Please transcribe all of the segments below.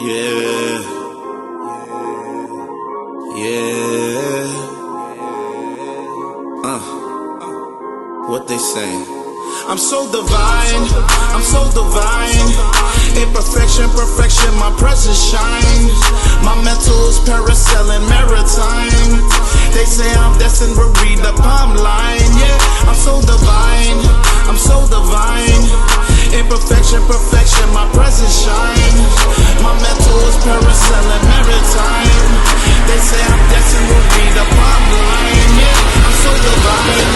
Yeah, yeah. What they saying? I'm so divine, I'm so divine. Imperfection, perfection, my presence shines. My mental is parasailing maritime. They say I'm destined to read the palm line. Yeah, I'm so divine, I'm so divine. Imperfection, perfection, my presence shines. My mental is parasailing maritime. They say I'm destined to read the palm line. Yeah, I'm so divine.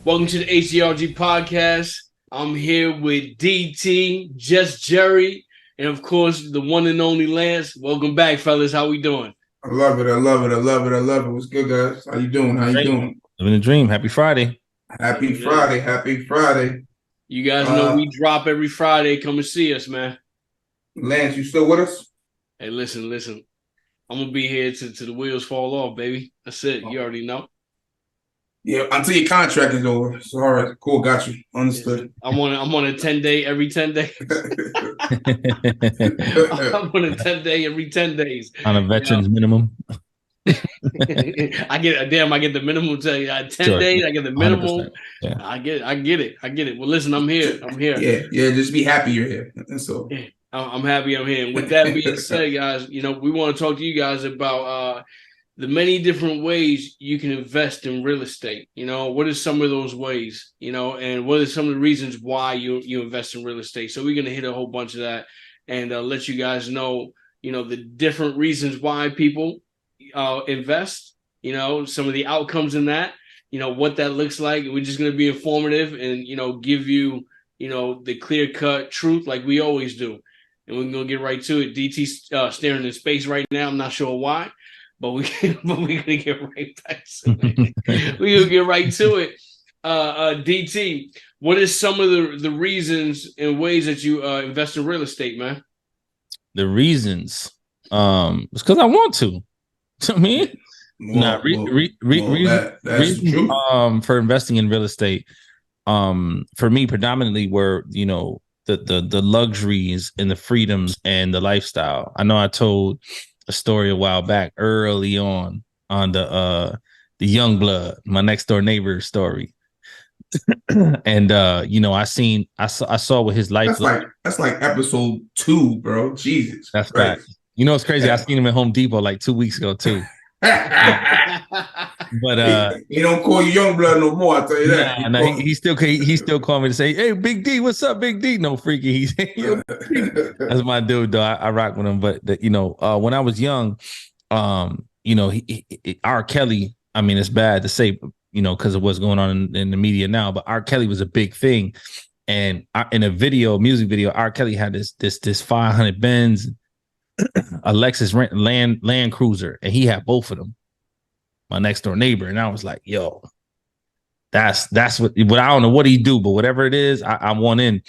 Welcome to the H.G.R.G podcast. I'm here with DT, H.G.R.G, and of course the one and only Lance. Welcome back, fellas. How we doing? I love it. I love it. I love it. I love it. What's good, guys? How you doing? How you doing? Living the dream. Happy Friday. Happy Friday. Happy Friday. You guys know we drop every Friday. Come and see us, man. Lance, you still with us? Hey, listen. I'm gonna be here till the wheels fall off, baby. That's it. You already know. Yeah, until your contract is over. So all right, cool, got you. Understood. I'm on a 10-day every 10 days. I'm on a 10-day every 10 days. On a veteran's minimum. I get the minimum 10 days. I get the minimum. Yeah. I get it. Well, listen, I'm here. Yeah. Just be happy you're here. That's all. Yeah, I'm happy I'm here. And with that being said, guys, we want to talk to you guys about the many different ways you can invest in real estate. What are some of those ways? And what are some of the reasons why you invest in real estate? So we're gonna hit a whole bunch of that and let you guys know, the different reasons why people invest. Some of the outcomes in that. What that looks like. We're just gonna be informative and give you the clear cut truth like we always do. And we're gonna get right to it. DT's staring in space right now. I'm not sure why. But we're gonna get right back to it. We're gonna get right to it. DT, what is some of the reasons and ways that you invest in real estate, man? The reasons, it's because I want to. Reasons for investing in real estate, for me predominantly were the luxuries and the freedoms and the lifestyle. I know I told a story a while back early on the young blood, my next door neighbor story. And I saw what his life that's like episode 2, bro. Jesus. That's right. It's crazy. I seen him at Home Depot like 2 weeks ago too. But he don't call you young blood no more, I tell you that. Nah, he still call me to say, "Hey, Big D, what's up, Big D?" No, freaky. That's my dude, though. I rock with him. But when I was young, R. Kelly. I mean, it's bad to say, because of what's going on in the media now. But R. Kelly was a big thing, and in a music video, R. Kelly had this 500 Benz, a Lexus Land Cruiser, and he had both of them. My next door neighbor, and I was like, "Yo, that's what I don't know what he do, but whatever it is, I want in."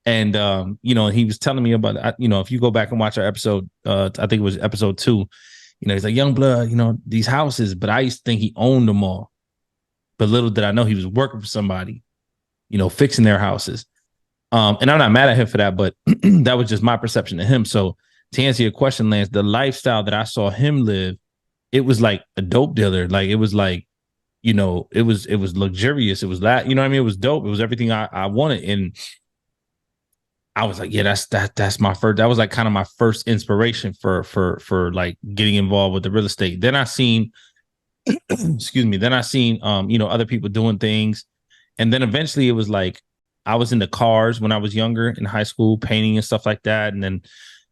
And he was telling me about if you go back and watch our episode, I think it was episode 2. He's like, "Young blood, these houses," but I used to think he owned them all. But little did I know he was working for somebody, fixing their houses. And I'm not mad at him for that, but that was just my perception of him. So to answer your question, Lance, the lifestyle that I saw him live, it was like a dope dealer. Like it was like, it was luxurious. It was that, It was dope. It was everything I wanted. And I was like, yeah, that's my first. That was like kind of my first inspiration for like getting involved with the real estate. Then I seen, other people doing things. And then eventually it was like, I was into cars when I was younger in high school, painting and stuff like that. And then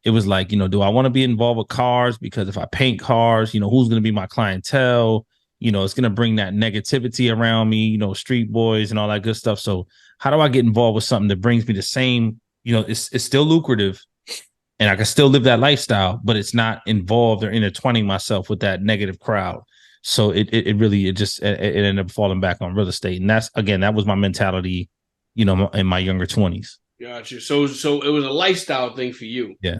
it was like, do I want to be involved with cars? Because if I paint cars, who's going to be my clientele? It's going to bring that negativity around me, street boys and all that good stuff. So how do I get involved with something that brings me the same, it's still lucrative and I can still live that lifestyle, but it's not involved or intertwining myself with that negative crowd. So it ended up falling back on real estate. And that was my mentality, in my younger 20s. Gotcha. So it was a lifestyle thing for you. Yeah.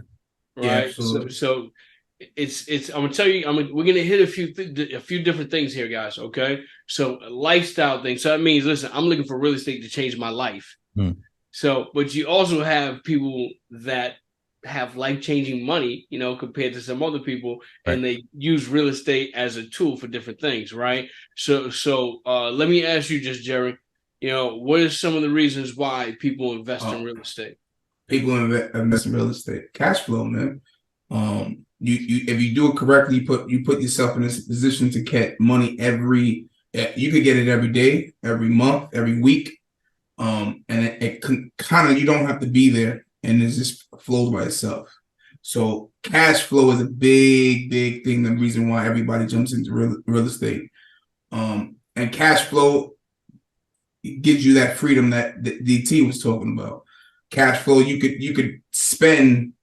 Right. Yeah, so I'm gonna tell you, we're gonna hit a few different things here, guys. Okay, so a lifestyle thing. So that means, listen, I'm looking for real estate to change my life. So, but you also have people that have life-changing money, compared to some other people, and they use real estate as a tool for different things, right? So let me ask you, just Jerry, what are some of the reasons why people invest in real estate? People invest in real estate, cash flow, man. You if you do it correctly, you put yourself in this position to get money you could get it every day, every month, every week. And it kind of, you don't have to be there, and it just flows by itself. So cash flow is a big thing. The reason why everybody jumps into real estate. And cash flow gives you that freedom that DT was talking about. Cash flow, you could spend,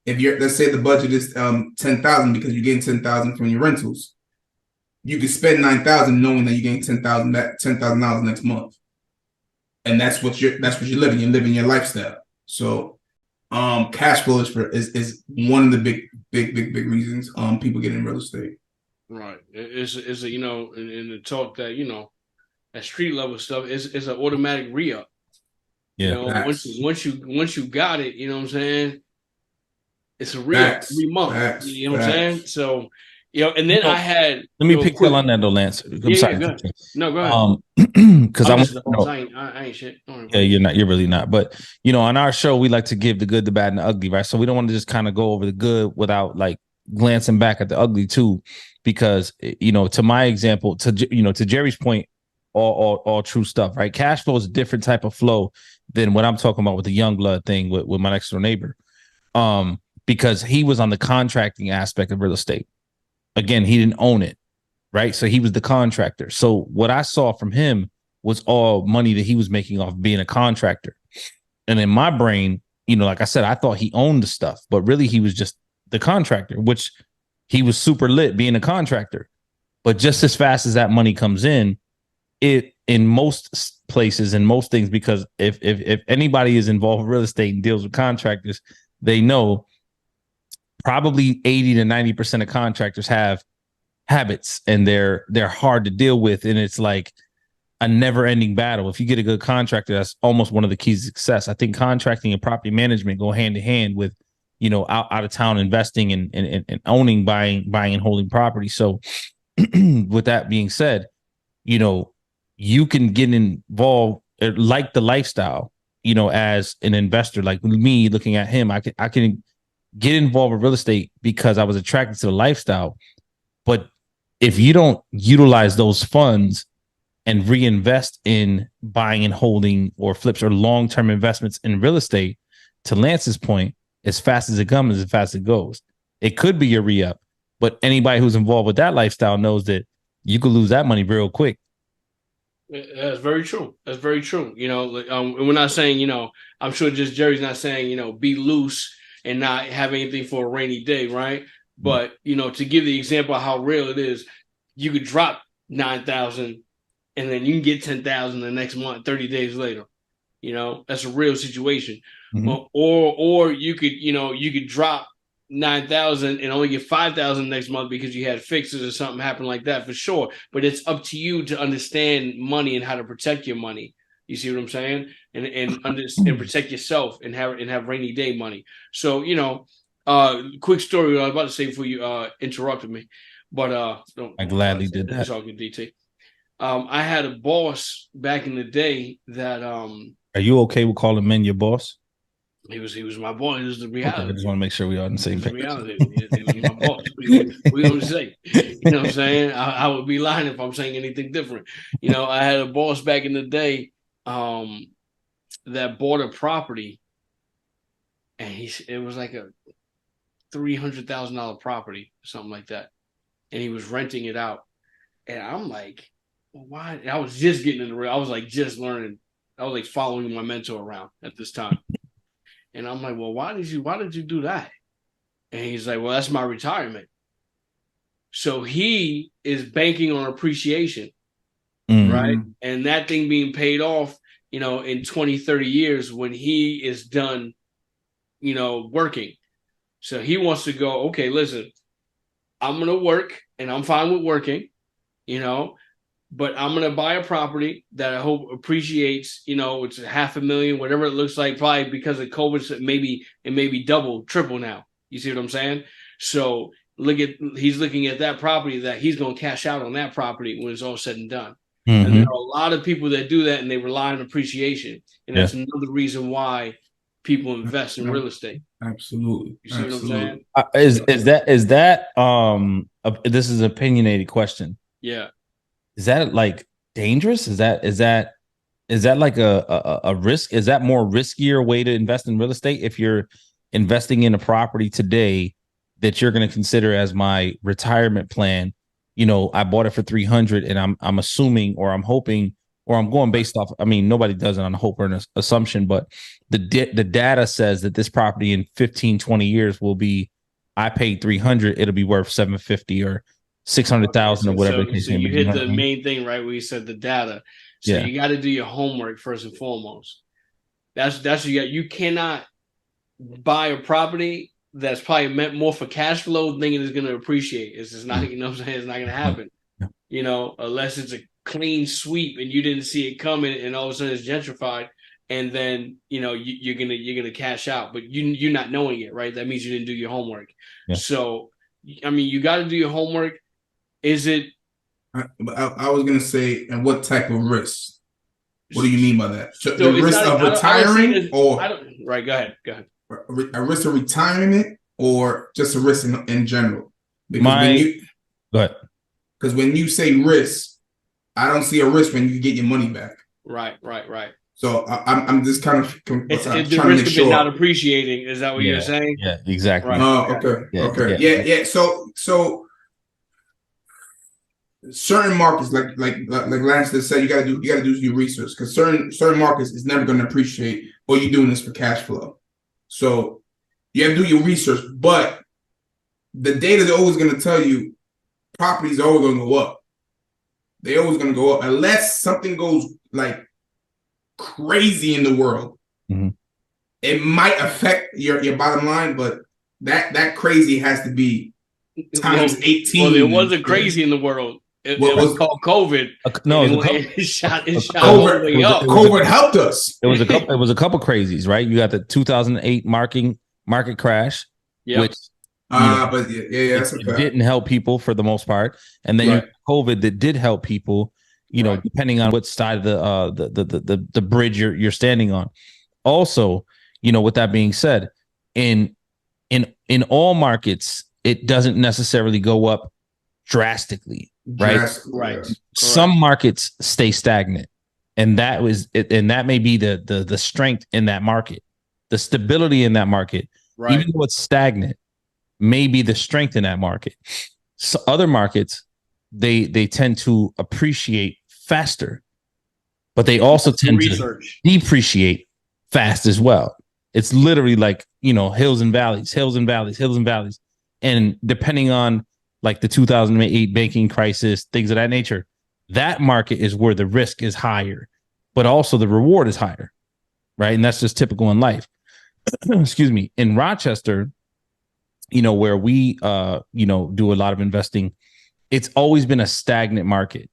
if let's say the budget is 10,000 because you're getting 10,000 from your rentals. You could spend 9,000 knowing that you're getting $10,000 next month. And that's what you're living. You're living your lifestyle. So, cash flow is one of the big reasons people get in real estate. Right. It's a in the talk that at street level stuff is an automatic re-up. Yeah. Once you got it, you know what I'm saying? It's a re-up every month. You know what I'm saying? So. And then I had. Let me pick on that though, Lance. I'm sorry. Go ahead. No, go ahead. Because I ain't shit. Yeah, you're not. You're really not. But on our show, we like to give the good, the bad, and the ugly, right? So we don't want to just kind of go over the good without like glancing back at the ugly too, because to my example, to Jerry's point, all true stuff, right? Cash flow is a different type of flow than what I'm talking about with the young blood thing with my next door neighbor, because he was on the contracting aspect of real estate. Again, he didn't own it, right? So he was the contractor. So what I saw from him was all money that he was making off being a contractor. And in my brain, like I said, I thought he owned the stuff, but really he was just the contractor, which he was super lit being a contractor. But just as fast as that money comes in most places and most things, because if anybody is involved in real estate and deals with contractors, they know probably 80 to 90% of contractors have habits, and they're hard to deal with. And it's like a never ending battle. If you get a good contractor, that's almost one of the keys to success. I think contracting and property management go hand in hand with, out of town investing and owning, buying and holding property. So with that being said, you can get involved, like the lifestyle, as an investor, like me looking at him, I can get involved with real estate because I was attracted to the lifestyle. But if you don't utilize those funds and reinvest in buying and holding or flips or long-term investments in real estate, to Lance's point, as fast as it comes, as fast as it goes. It could be your re-up, but anybody who's involved with that lifestyle knows that you could lose that money real quick. That's very true. That's very true. We're not saying, I'm sure just Jerry's not saying, be loose and not have anything for a rainy day, right? But, to give the example of how real it is, you could drop 9,000 and then you can get 10,000 the next month, 30 days later. That's a real situation. Mm-hmm. Or you could drop 9,000 and only get 5,000 next month because you had fixes or something happen like that, for sure. But it's up to you to understand money and how to protect your money. You see what I'm saying? And protect yourself and have rainy day money. So, quick story I was about to say before you interrupted me. But I gladly did that. It's all good, DT. I had a boss back in the day that Are you okay with calling men your boss? He was my boss. It was the reality. Okay, I just want to make sure we are on the same page. Reality. He was my boss. What you gonna say? You know what I'm saying? I would be lying if I'm saying anything different. I had a boss back in the day that bought a property, and it was like a $300,000 property, something like that, and he was renting it out. And I'm like, well, why? And I was just getting into real. I was like just learning. I was like following my mentor around at this time. And I'm like, well, why did you do that? And he's like, well, that's my retirement. So he is banking on appreciation, right? And that thing being paid off, in 20, 30 years when he is done, working. So he wants to go, okay, listen, I'm going to work and I'm fine with working, you know, but I'm going to buy a property that I hope appreciates, you know, it's $500,000, whatever it looks like, probably because of COVID, it may be double, triple now. You see what I'm saying? So he's looking at that property that he's going to cash out on that property when it's all said and done. Mm-hmm. And there are a lot of people that do that and they rely on appreciation. And that's another reason why people invest in real estate. Absolutely. You see what I'm saying? Is that this is an opinionated question. Yeah. Is that like dangerous? Is that like a risk? Is that more riskier way to invest in real estate if you're investing in a property today that you're going to consider as my retirement plan? You know, I bought it for 300 and I'm assuming, or I'm hoping, or I'm going based off. I mean, nobody does it on a hope or an assumption, but the data says that this property in 15, 20 years will be, I paid 300, it'll be worth 750 or 600,000 or whatever. So you hit the main thing, right? Where you said the data. So you got to do your homework first and foremost. That's what you got. You cannot buy a property that's probably meant more for cash flow thinking it's going to appreciate. It's just not, you know what I'm saying? It's not going to happen, you know, unless it's a clean sweep and you didn't see it coming and all of a sudden it's gentrified. And then, you know, you're gonna cash out, but you're not knowing it, right? That means you didn't do your homework. Yeah. So, I mean, you got to do your homework. Is it? I was gonna say, and what type of risk? What do you mean by that? So the risk of retiring, right? Go ahead. A risk of retirement, or just a risk in general? Go ahead. Because when you say risk, I don't see a risk when you get your money back. Right. So I'm just kind of it's the risk of it not appreciating. Is that what you're saying? Yeah, exactly. Right. Oh, okay. Yeah. So certain markets, like Lance just said, you gotta do your research, because certain markets is never going to appreciate, or you're doing this for cash flow. So you have to do your research, but the data is always going to tell you properties are always going to go up. They're always going to go up unless something goes like crazy in the world. Mm-hmm. It might affect your bottom line, but that crazy has to be times 18. Well, there was a crazy in the world. It was called COVID. It shot all the way up. COVID helped us. It was a couple crazies, right? You got the 2008 market crash, which but it didn't help people for the most part, and then you had COVID that did help people. You know, depending on what side of the bridge you're standing on. Also, you know, with that being said, in all markets, it doesn't necessarily go up drastically, right? Right. Some markets stay stagnant, and that may be the strength in that market, the stability in that market, even though it's stagnant, may be the strength in that market. So other markets, they tend to appreciate faster, but they also tend to depreciate fast as well. It's literally like, you know, hills and valleys. And depending on like the 2008 banking crisis, things of that nature, that market is where the risk is higher, but also the reward is higher, right? And that's just typical in life. Excuse me. In Rochester, you know, where we, you know, do a lot of investing, it's always been a stagnant market.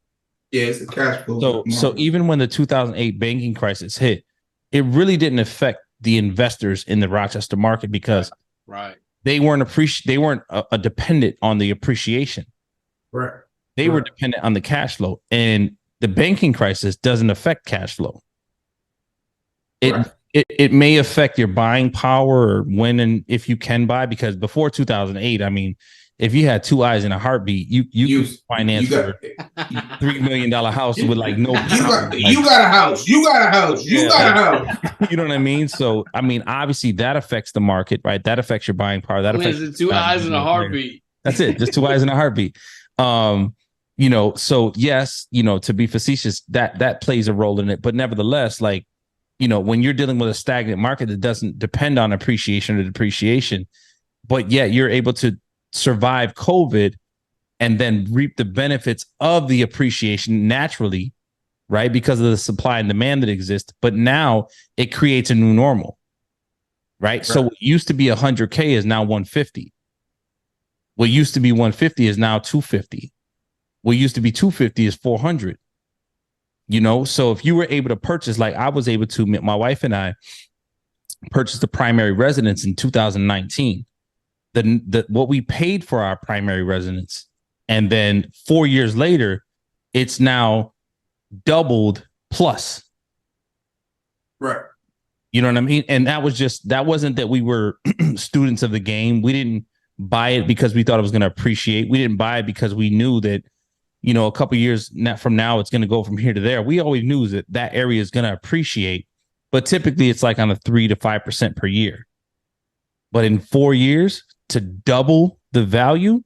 Yeah, it's a cash flow. So even when the 2008 banking crisis hit, it really didn't affect the investors in the Rochester market because they weren't dependent on the appreciation. Right. They were dependent on the cash flow, and the banking crisis doesn't affect cash flow. It may affect your buying power or when and if you can buy, because before 2008, I mean, if you had two eyes and a heartbeat, you finance a $3 million house with like no. You got a house. You got a house. You got a house. You know what I mean? So I mean, obviously that affects the market, right? That affects your buying power. That affects two eyes and a heartbeat. That's it. Just two eyes and a heartbeat. You know, so yes, you know, to be facetious, that plays a role in it. But nevertheless, like, you know, when you're dealing with a stagnant market that doesn't depend on appreciation or depreciation, but yet you're able to survive COVID and then reap the benefits of the appreciation naturally, right? Because of the supply and demand that exists. But now it creates a new normal, right? So what used to be 100K is now 150. What used to be 150 is now 250. What used to be 250 is 400. So if you were able to purchase, like I was able to, my wife and I purchased a primary residence in 2019. What we paid for our primary residence, and then 4 years later, it's now doubled plus. Right. You know what I mean? And that wasn't that we were students of the game. We didn't buy it because we thought it was going to appreciate. We didn't buy it because we knew that, a couple of years from now, it's going to go from here to there. We always knew that area is going to appreciate, but typically it's like on a 3 to 5% per year. But in 4 years to double the value,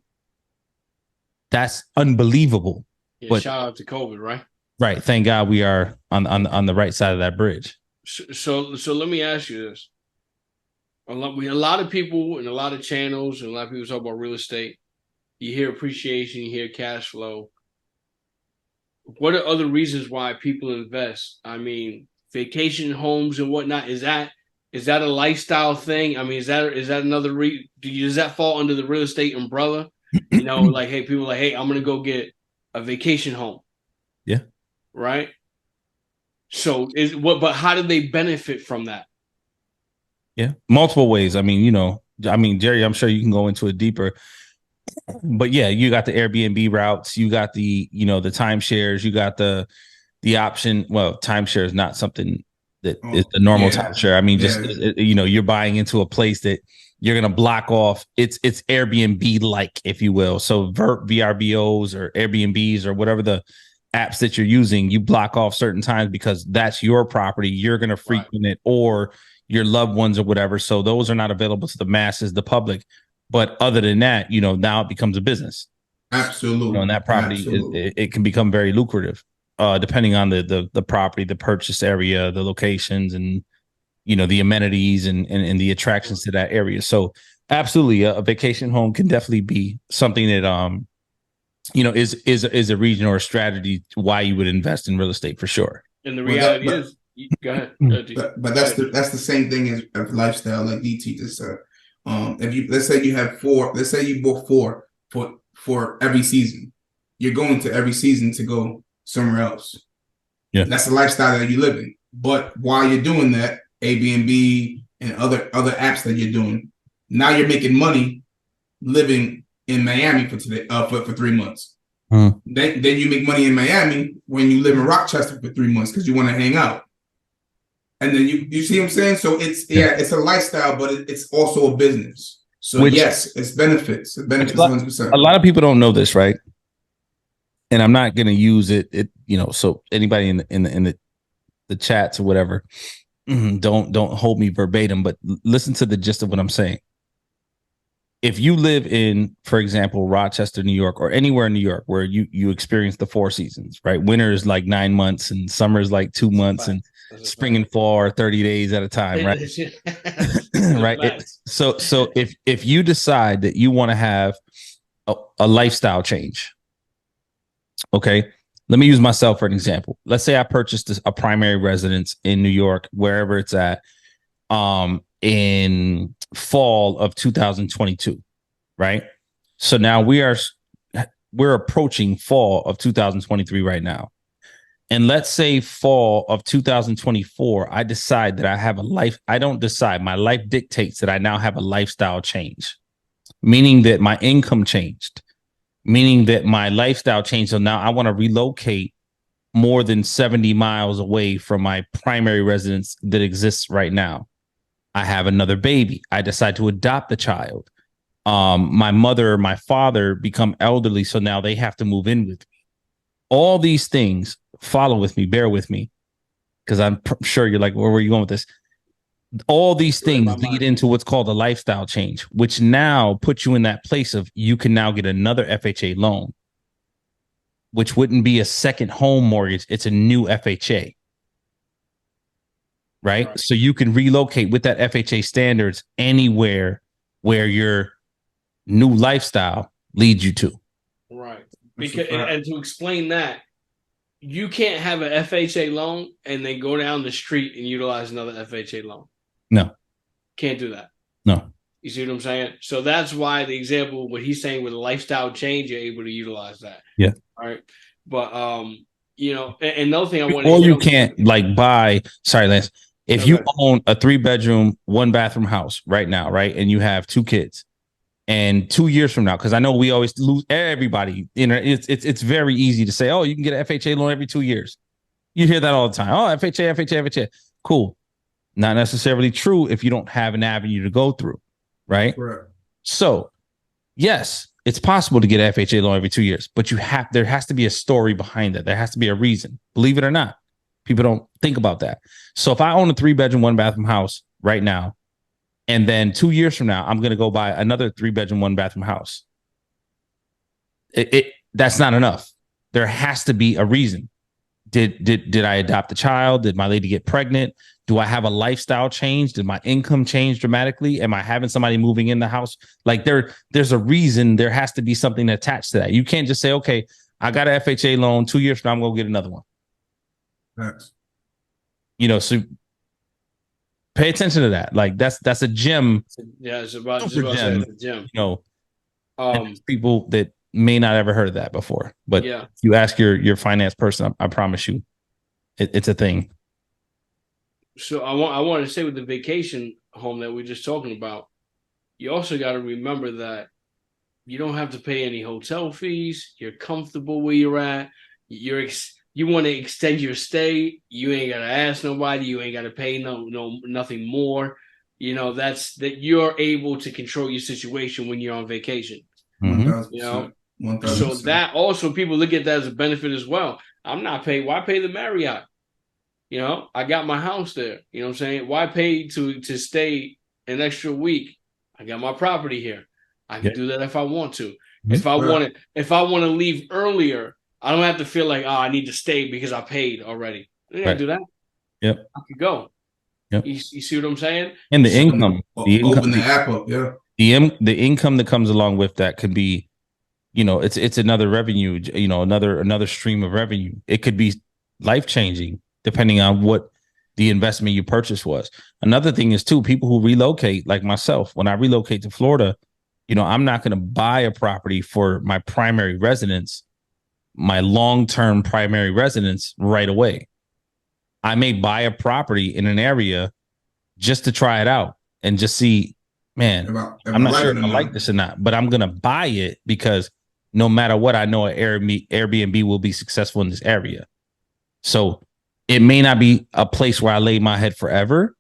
that's unbelievable. Yeah, but shout out to COVID, right? Right. Thank God we are on the right side of that bridge. So let me ask you this. A lot of people and a lot of channels and a lot of people talk about real estate. You hear appreciation, you hear cash flow. What are other reasons why people invest? I mean, vacation homes and whatnot. Is that a lifestyle thing? I mean, is that another does that fall under the real estate umbrella? Like, hey, people are like, hey, I'm gonna go get a vacation home. Yeah. Right. So but how do they benefit from that? Yeah, multiple ways. I mean, Jerry, I'm sure you can go into it deeper. But yeah, you got the Airbnb routes, you got the timeshares, you got the option. Well, timeshare is not something that is the normal timeshare. I mean, you're buying into a place that you're going to block off. It's Airbnb like, if you will. So VRBOs or Airbnbs or whatever the apps that you're using, you block off certain times because that's your property. You're going to frequent it, or your loved ones or whatever. So those are not available to the masses, the public. But other than that, now it becomes a business. Absolutely. And that property, it can become very lucrative, depending on the property, the purchase area, the locations, and the amenities and the attractions to that area. So absolutely, a vacation home can definitely be something that is a region or a strategy why you would invest in real estate for sure. And the reality is, go ahead. But that's the same thing as lifestyle, like DT just said. If let's say you bought four for every season, you're going to every season to go somewhere else. Yeah, that's the lifestyle that you're living. But while you're doing that, Airbnb and other apps that you're doing, now you're making money living in Miami for 3 months. Then you make money in Miami when you live in Rochester for 3 months because you want to hang out. And then you see what I'm saying? So it's a lifestyle, but it's also a business. So yes, it's benefits. It benefits 100%. A lot of people don't know this, right? And I'm not going to use it. So anybody in the chats or whatever, don't hold me verbatim, but listen to the gist of what I'm saying. If you live in, for example, Rochester, New York, or anywhere in New York where you experience the 4 seasons, right? Winter is like 9 months and summer is like 2 months and spring and fall are 30 days at a time, right? Right. So if you decide that you want to have a lifestyle change, okay, let me use myself for an example. Let's say I purchased a primary residence in New York, wherever it's at, in fall of 2022, right? So now we're approaching fall of 2023 right now. And let's say fall of 2024, I decide that I have a life. I don't decide. My life dictates that I now have a lifestyle change, meaning that my income changed, meaning that my lifestyle changed. So now I want to relocate more than 70 miles away from my primary residence that exists right now. I have another baby. I decide to adopt the child. My mother or my father become elderly, so now they have to move in with me. All these things, follow with me, bear with me, because I'm sure you're like, where were you going with this? All these things lead into what's called a lifestyle change, which now puts you in that place of you can now get another FHA loan, which wouldn't be a second home mortgage. It's a new FHA. Right. So you can relocate with that FHA standards anywhere where your new lifestyle leads you to. Right. Because and to explain that, you can't have an FHA loan and then go down the street and utilize another FHA loan. No. Can't do that. No. You see what I'm saying? So that's why the example, what he's saying with a lifestyle change, you're able to utilize that. Yeah. All right. But and another thing I want to or you can't like buy, sorry, Lance, if you own a 3-bedroom, 1-bathroom house right now, right? And you have 2 kids, and 2 years from now, because I know we always lose everybody, it's very easy to say, oh, you can get an FHA loan every 2 years. You hear that all the time. Oh, FHA. Cool. Not necessarily true if you don't have an avenue to go through, right? Right. So, yes, it's possible to get an FHA loan every 2 years, but there has to be a story behind that. There has to be a reason. Believe it or not, people don't think about that. So if I own a 3-bedroom, 1-bathroom house right now, and then 2 years from now, I'm going to go buy another 3-bedroom, 1-bathroom house, that's not enough. There has to be a reason. Did I adopt a child? Did my lady get pregnant? Do I have a lifestyle change? Did my income change dramatically? Am I having somebody moving in the house? Like there's a reason. There has to be something attached to that. You can't just say, okay, I got an FHA loan. 2 years from now, I'm going to get another one. Thanks. So pay attention to that. Like that's a gem. Yeah, it's about gem. Gem. People that may not ever heard of that before, but if you ask your finance person, I promise you, it's a thing. So I want to say with the vacation home that we're just talking about, you also got to remember that you don't have to pay any hotel fees. You're comfortable where you're at. You want to extend your stay. You ain't got to ask nobody. You ain't got to pay nothing more. That you're able to control your situation when you're on vacation. 1,000%. 1,000%. So that also people look at that as a benefit as well. I'm not paid. Why pay the Marriott? I got my house there. You know what I'm saying? Why pay to stay an extra week? I got my property here. I can do that if I want to. If I want to leave earlier, I don't have to feel like, I need to stay because I paid already. I didn't do that. Yep. I could go. Yep. You see what I'm saying? And the income. Open the app up, yeah. The income that comes along with that could be, it's another revenue, another stream of revenue. It could be life-changing depending on what the investment you purchased was. Another thing is too, people who relocate, like myself, when I relocate to Florida, I'm not going to buy a property for my primary residence, my long-term primary residence right away. I may buy a property in an area just to try it out and just see, man, I'm not sure if I like this or not, but I'm going to buy it because no matter what, I know Airbnb will be successful in this area. So it may not be a place where I lay my head forever,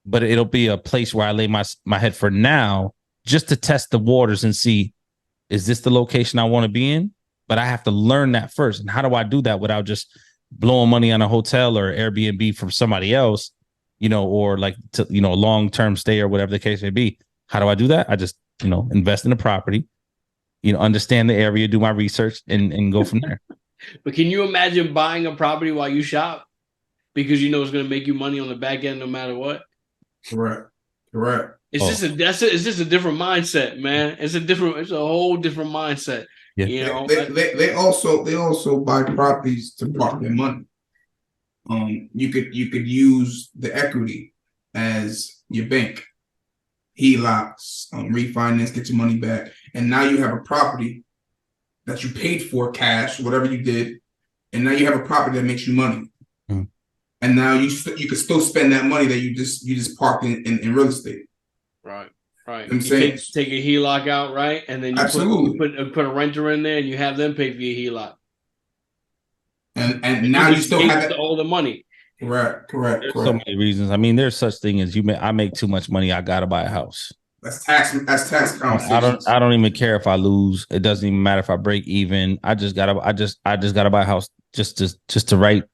but it'll be a place where I lay my head for now just to test the waters and see, is this the location I want to be in? But I have to learn that first. And how do I do that without just blowing money on a hotel or Airbnb from somebody else, or like, a long-term stay or whatever the case may be? How do I do that? I just, invest in the property, understand the area, do my research and go from there. But can you imagine buying a property while you shop? Because it's going to make you money on the back end no matter what. Correct. It's just a different mindset, man. It's a whole different mindset. Yeah. They also buy properties to park their money. You could use the equity as your bank. HELOCs, refinance, get your money back, and now you have a property that you paid for cash, whatever you did, and now you have a property that makes you money. And now you can still spend that money that you just parked in real estate. Right. You saying take a HELOC out, right? And then you put a renter in there and you have them pay for your HELOC. And now you still have all the money. Correct. So many reasons. I mean, there's such thing as I make too much money, I gotta buy a house. That's tax conversations. I don't even care if I lose. It doesn't even matter if I break even. I just gotta buy a house just to write,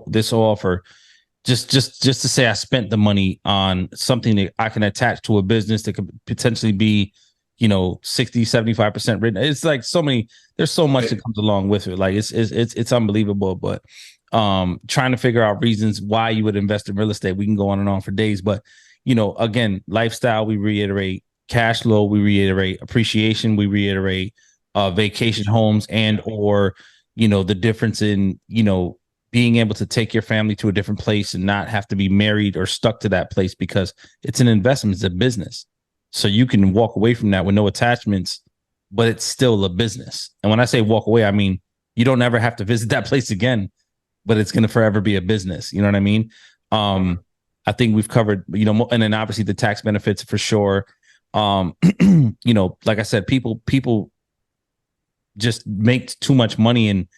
this offer. Just to say I spent the money on something that I can attach to a business that could potentially be, 60, 75% written. It's like there's so much that comes along with it. Like it's unbelievable, but trying to figure out reasons why you would invest in real estate. We can go on and on for days, but again, lifestyle, we reiterate, cash flow, we reiterate, appreciation, we reiterate, vacation homes or the difference in, being able to take your family to a different place and not have to be married or stuck to that place because it's an investment, it's a business. So you can walk away from that with no attachments, but it's still a business. And when I say walk away, I mean, you don't ever have to visit that place again, but it's going to forever be a business. You know what I mean? I think we've covered, you know, and then obviously the tax benefits for sure. You know, like I said, people just make too much money and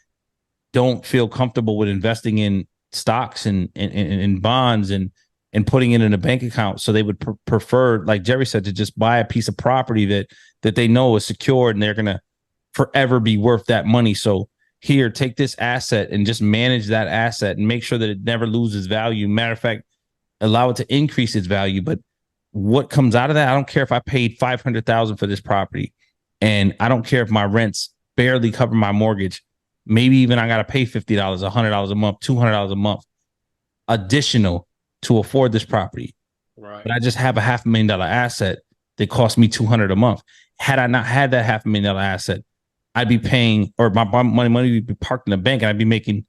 don't feel comfortable with investing in stocks and bonds and putting it in a bank account. So they would prefer, like Jerry said, to just buy a piece of property that they know is secured and they're going to forever be worth that money. So here, take this asset and just manage that asset and make sure that it never loses value. Matter of fact, allow it to increase its value. But what comes out of that, I don't care if I paid $500,000 for this property, and I don't care if my rents barely cover my mortgage. Maybe even I got to pay $50, $100 a month, $200 a month additional to afford this property. Right. But I just have a $500,000 asset that cost me $200 a month. Had I not had that $500,000 asset, I'd be paying, or my money would be parked in the bank, and I'd be making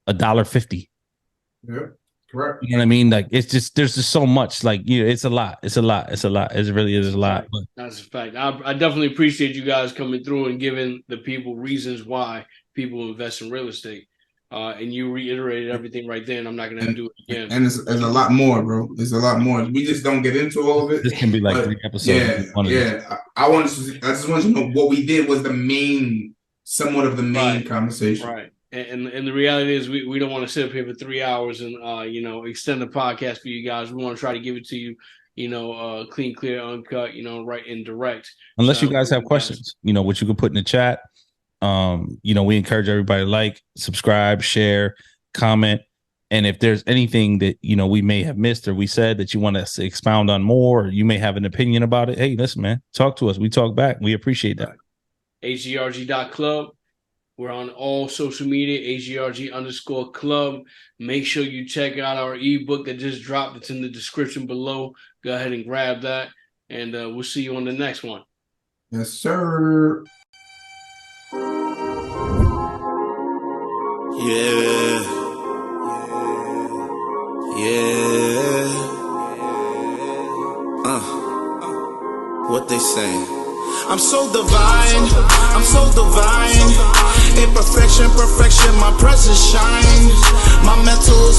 $1.50. Yeah, correct. You know what I mean? Like, it's just, there's just so much. Like, you know, it's a lot. It's a lot. It's a lot. It really is a lot. But that's a fact. I definitely appreciate you guys coming through and giving the people reasons why people invest in real estate. And you reiterated everything right there, and I'm not going to do it again. And there's a lot more, bro. There's a lot more. We just don't get into all of it. This can be like 3 episodes. Yeah. I just wanted to know what we did was somewhat of the main conversation. Right. And the reality is we don't want to sit up here for 3 hours and you know, extend the podcast for you guys. We want to try to give it to you, you know, clean, clear, uncut, you know, right and direct. Unless you guys have questions, you know, which you can put in the chat. You know, we encourage everybody to like, subscribe, share, comment. And if there's anything that, you know, we may have missed or we said that you want us to expound on more, or you may have an opinion about it, hey, listen, man, talk to us. We talk back. We appreciate that. H.G.R.G.club. We're on all social media, H.G.R.G_club. Make sure you check out our ebook that just dropped. It's in the description below. Go ahead and grab that. And we'll see you on the next one. Yes, sir. Yeah. What they saying? I'm so divine. I'm so divine. Imperfection, perfection, my presence shines. My mental is